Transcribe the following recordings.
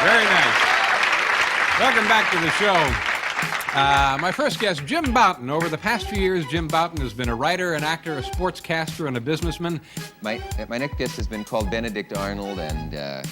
Very nice. Welcome back to the show. My first guest, Jim Bouton. Over the past few years, Jim Bouton has been a writer, an actor, a sportscaster, and a businessman. My next guest has been called Benedict Arnold and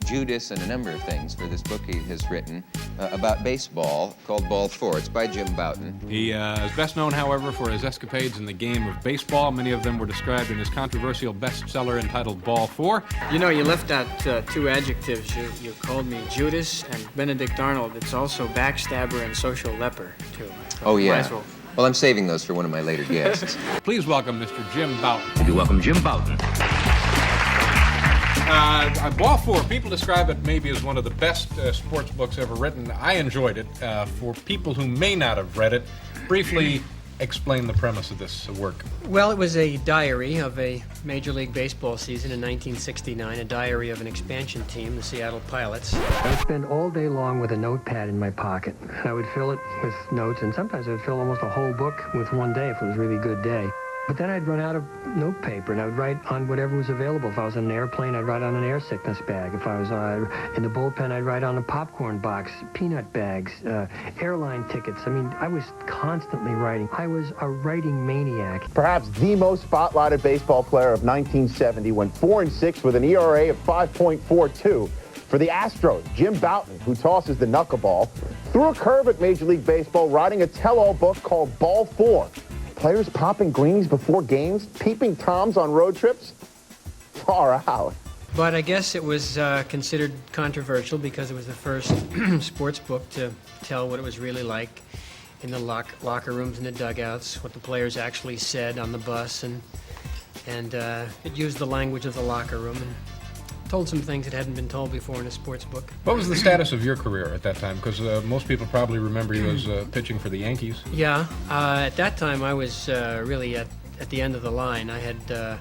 Judas and a number of things for this book he has written about baseball called Ball 4. It's by Jim Bouton. He is best known, however, for his escapades in the game of baseball. Many of them were described in his controversial bestseller entitled Ball 4. You know, you left out two adjectives. You called me Judas and Benedict Arnold. It's also backstabber and social leper, too. Oh, yeah. Well, I'm saving those for one of my later guests. Please welcome Mr. Jim Bouton. Would you welcome Jim Bouton? Ball 4, people describe it maybe as one of the best sports books ever written. I enjoyed it. For people who may not have read it, briefly explain the premise of this work. Well, it was a diary of a Major League Baseball season in 1969, a diary of an expansion team, the Seattle Pilots. I would spend all day long with a notepad in my pocket. I would fill it with notes, and sometimes I would fill almost a whole book with one day if it was a really good day. But then I'd run out of note paper, and I would write on whatever was available. If I was on an airplane, I'd write on an air sickness bag. If I was in the bullpen, I'd write on a popcorn box, peanut bags, airline tickets. I mean, I was constantly writing. I was a writing maniac. Perhaps the most spotlighted baseball player of 1970 went 4-6 with an ERA of 5.42. For the Astros, Jim Bouton, who tosses the knuckleball, threw a curve at Major League Baseball, writing a tell-all book called Ball 4. Players popping greenies before games, peeping toms on road trips? Far out. But I guess it was considered controversial because it was the first sports book to tell what it was really like in the locker rooms and the dugouts, what the players actually said on the bus, and it used the language of the locker room and told some things that hadn't been told before in a sports book. What was the status of your career at that time? Because most people probably remember you as pitching for the Yankees. Yeah, at that time I was really at the end of the line. I had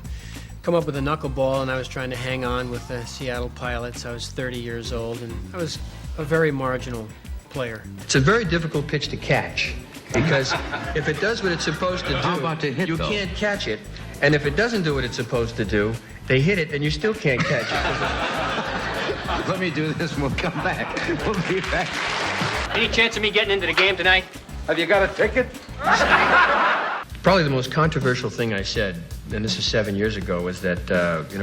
come up with a knuckleball and I was trying to hang on with the Seattle Pilots. I was 30 years old and I was a very marginal player. It's a very difficult pitch to catch because if it does what it's supposed to do, How about to hit, you though? can't catch it. And if it doesn't do what it's supposed to do, they hit it and you still can't catch it. Let me do this and we'll come back. We'll be back. Any chance of me getting into the game tonight? Have you got a ticket? Probably the most controversial thing I said, and this is 7 years ago, was that,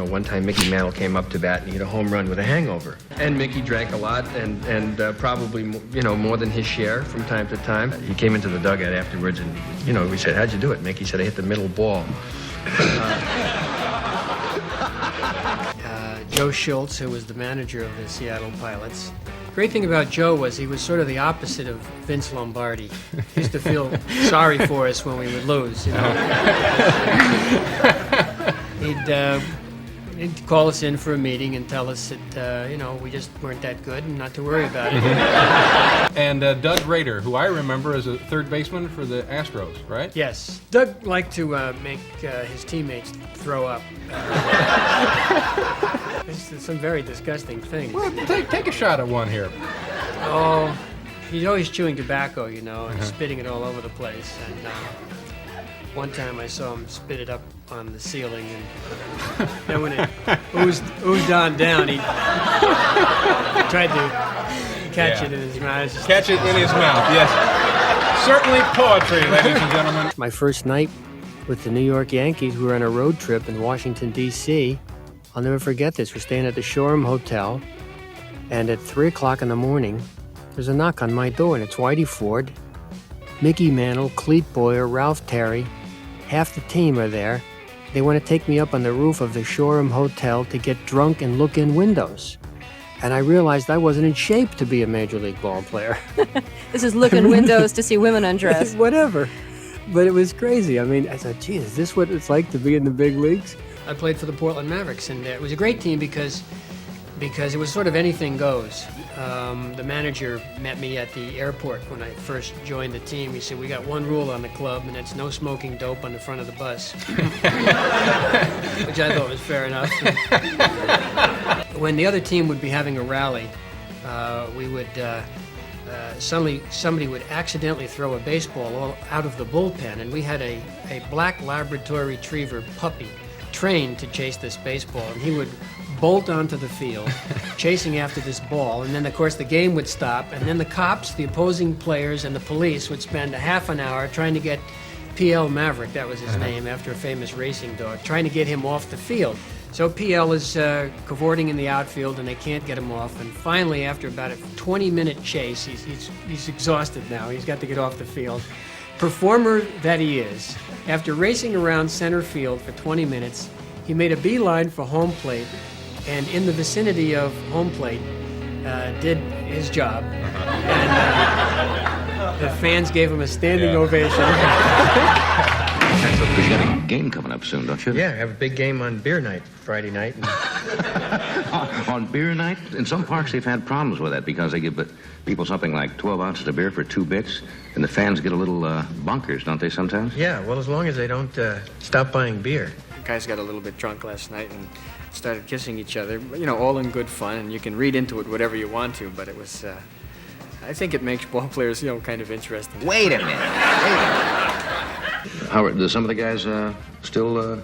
one time Mickey Mantle came up to bat and he hit a home run with a hangover. And Mickey drank a lot and probably, more than his share from time to time. He came into the dugout afterwards and, we said, how'd you do it? Mickey said, I hit the middle ball. Joe Schultz, who was the manager of the Seattle Pilots. Great thing about Joe was he was sort of the opposite of Vince Lombardi. He used to feel sorry for us when we would lose, He'd call us in for a meeting and tell us that, we just weren't that good and not to worry about it. And Doug Rader, who I remember as a third baseman for the Astros, right? Yes. Doug liked to make his teammates throw up. It's some very disgusting things. Well, take a shot at one here. Oh, he's always chewing tobacco, and spitting it all over the place. And one time I saw him spit it up on the ceiling, and then when it oozed on down, he tried to catch it in his mouth. Catch it in his mouth, yes. Certainly poetry, ladies and gentlemen. My first night with the New York Yankees, we were on a road trip in Washington, D.C. I'll never forget this. We're staying at the Shoreham Hotel, and at 3 o'clock in the morning, there's a knock on my door, and it's Whitey Ford, Mickey Mantle, Clete Boyer, Ralph Terry. Half the team are there. They want to take me up on the roof of the Shoreham Hotel to get drunk and look in windows. And I realized I wasn't in shape to be a Major League ball player. This is look in windows to see women undress. Whatever. But it was crazy. I mean, I thought, gee, is this what it's like to be in the big leagues? I played for the Portland Mavericks, and it was a great team because it was sort of anything goes. The manager met me at the airport when I first joined the team. He said, we got one rule on the club, and it's no smoking dope on the front of the bus. Which I thought was fair enough. When the other team would be having a rally, we would suddenly somebody would accidentally throw a baseball out of the bullpen, and we had a black Labrador Retriever puppy trained to chase this baseball, and he would bolt onto the field, chasing after this ball, and then, of course, the game would stop, and then the cops, the opposing players, and the police would spend a half an hour trying to get P.L. Maverick, that was his name, after a famous racing dog, trying to get him off the field. So P.L. is cavorting in the outfield, and they can't get him off. And finally, after about a 20-minute chase, he's exhausted now. He's got to get off the field. Performer that he is, after racing around center field for 20 minutes, he made a beeline for home plate, and in the vicinity of home plate, did his job. And the fans gave him a standing ovation. Because you got a game coming up soon, don't you? Yeah, I have a big game on beer night, Friday night. On beer night? In some parks, they've had problems with that because they give people something like 12 ounces of beer for 2 bits, and the fans get a little bonkers, don't they, sometimes? Yeah, well, as long as they don't stop buying beer. The guys got a little bit drunk last night and started kissing each other, you know, all in good fun, and you can read into it whatever you want to, but it was, I think it makes ball players, you know, kind of interesting. Wait a minute. Howard, do some of the guys still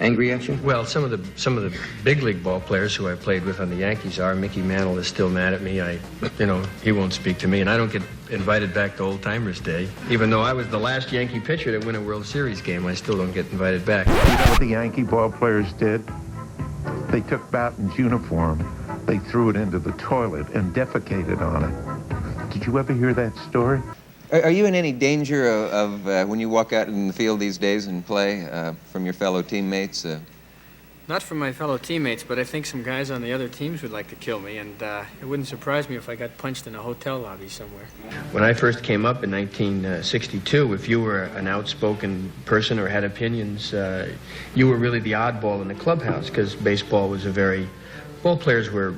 angry at you? Well, some of the big league ball players who I played with on the Yankees are. Mickey Mantle is still mad at me. He won't speak to me, and I don't get invited back to Old Timers Day. Even though I was the last Yankee pitcher to win a World Series game, I still don't get invited back. You know what the Yankee ball players did? They took Bouton's uniform, they threw it into the toilet and defecated on it. Did you ever hear that story? Are you in any danger of when you walk out in the field these days and play from your fellow teammates? Not from my fellow teammates, but I think some guys on the other teams would like to kill me, and it wouldn't surprise me if I got punched in a hotel lobby somewhere. When I first came up in 1962, if you were an outspoken person or had opinions, you were really the oddball in the clubhouse, because baseball was ball players were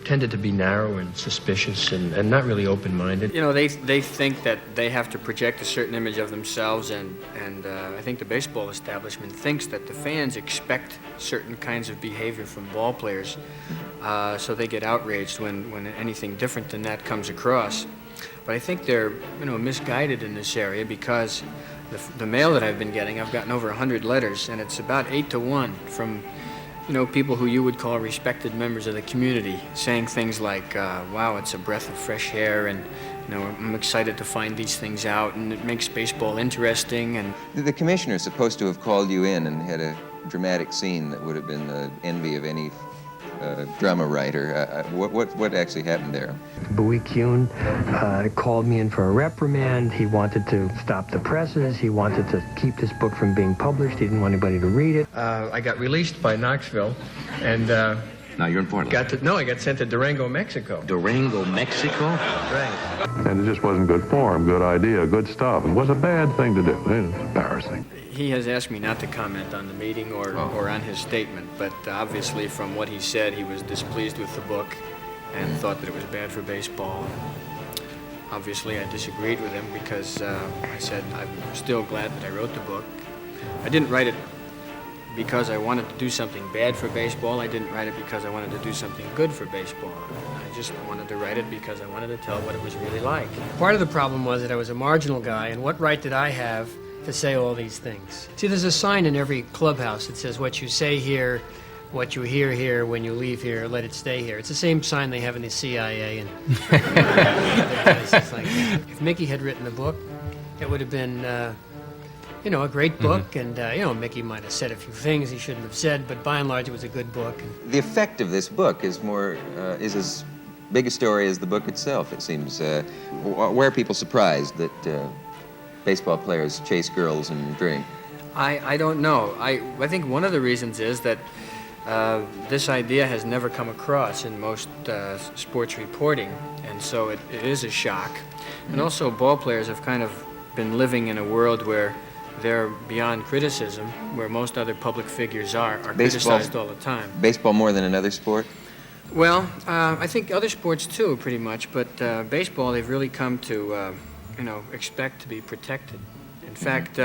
tended to be narrow and suspicious and not really open-minded. You know, they think that they have to project a certain image of themselves, and I think the baseball establishment thinks that the fans expect certain kinds of behavior from ball players, so they get outraged when anything different than that comes across. But I think they're, misguided in this area, because the mail that I've been getting, I've gotten over 100 letters, and it's about 8 to 1 from people who you would call respected members of the community, saying things like, wow, it's a breath of fresh air, and I'm excited to find these things out, and it makes baseball interesting. And the commissioner is supposed to have called you in and had a dramatic scene that would have been the envy of any drama writer. What actually happened there? Bouton called me in for a reprimand. He wanted to stop the presses. He wanted to keep this book from being published. He didn't want anybody to read it. I got released by Knoxville, and Now you're in Portland. I got sent to Durango, Mexico. Durango, Mexico? Right. And it just wasn't good form, good idea, good stuff. It was a bad thing to do. It was embarrassing. he has asked me not to comment on the meeting or on his statement, but obviously from what he said, he was displeased with the book and thought that it was bad for baseball. Obviously, I disagreed with him because I said I'm still glad that I wrote the book. I didn't write it because I wanted to do something bad for baseball. I didn't write it because I wanted to do something good for baseball. I just wanted to write it because I wanted to tell what it was really like. Part of the problem was that I was a marginal guy, and what right did I have to say all these things? See, there's a sign in every clubhouse that says, what you say here, what you hear here, when you leave here, let it stay here. It's the same sign they have in the CIA and other places like that. If Mickey had written the book, it would have been, a great book, and, Mickey might have said a few things he shouldn't have said, but by and large, it was a good book. The effect of this book is is as big a story as the book itself, it seems. Why are people surprised that baseball players chase girls and drink? I don't know. I think one of the reasons is that this idea has never come across in most sports reporting, and so it is a shock. And also, ball players have kind of been living in a world where they're beyond criticism, where most other public figures are criticized all the time. Baseball more than another sport? Well, I think other sports too, pretty much, but baseball, they've really come to, expect to be protected. In fact,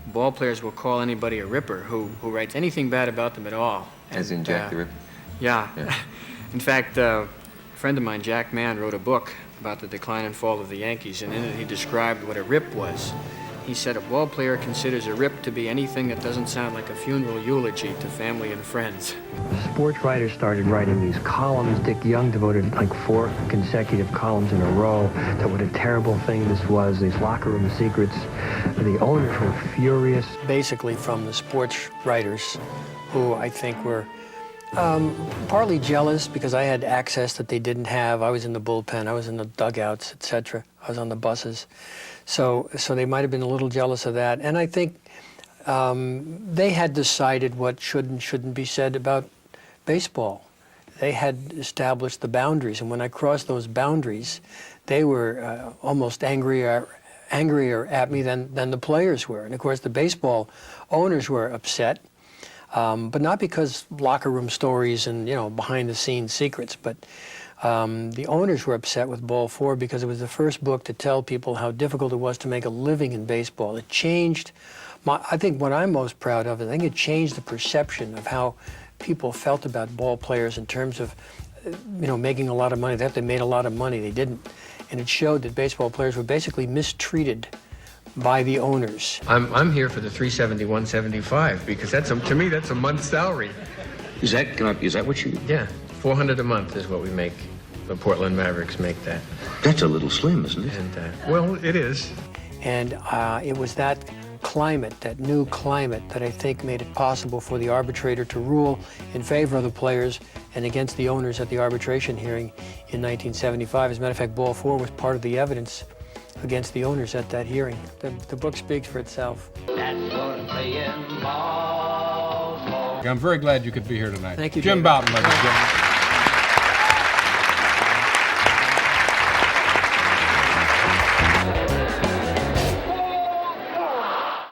ball players will call anybody a ripper who writes anything bad about them at all. As in Jack the Ripper? Yeah. In fact, a friend of mine, Jack Mann, wrote a book about the decline and fall of the Yankees, and in it he described what a rip was. He said a ball player considers a rip to be anything that doesn't sound like a funeral eulogy to family and friends. Sports writers started writing these columns. Dick Young devoted like 4 consecutive columns in a row to what a terrible thing this was, these locker room secrets. The owners were furious. Basically from the sports writers, who I think were partly jealous because I had access that they didn't have. I was in the bullpen, I was in the dugouts, etc. I was on the buses. So they might have been a little jealous of that. And I think they had decided what should and shouldn't be said about baseball. They had established the boundaries, and when I crossed those boundaries, they were almost angrier at me than the players were. And of course, the baseball owners were upset. But not because locker room stories and, behind-the-scenes secrets, but the owners were upset with Ball 4 because it was the first book to tell people how difficult it was to make a living in baseball. It changed, I think what I'm most proud of, I think it changed the perception of how people felt about ball players in terms of, making a lot of money. They thought they made a lot of money. They didn't. And it showed that baseball players were basically mistreated by the owners. I'm here for the $371.75 because to me that's a month's salary. Is that what you? Yeah, $400 a month is what we make. The Portland Mavericks make that. That's a little slim, isn't it? And well, it is. And it was that climate, that new climate, that I think made it possible for the arbitrator to rule in favor of the players and against the owners at the arbitration hearing in 1975. As a matter of fact, Ball 4 was part of the evidence against the owners at that hearing. The book speaks for itself. I'm very glad you could be here tonight. Thank you, Jim David. Bouton, ladies and gentlemen.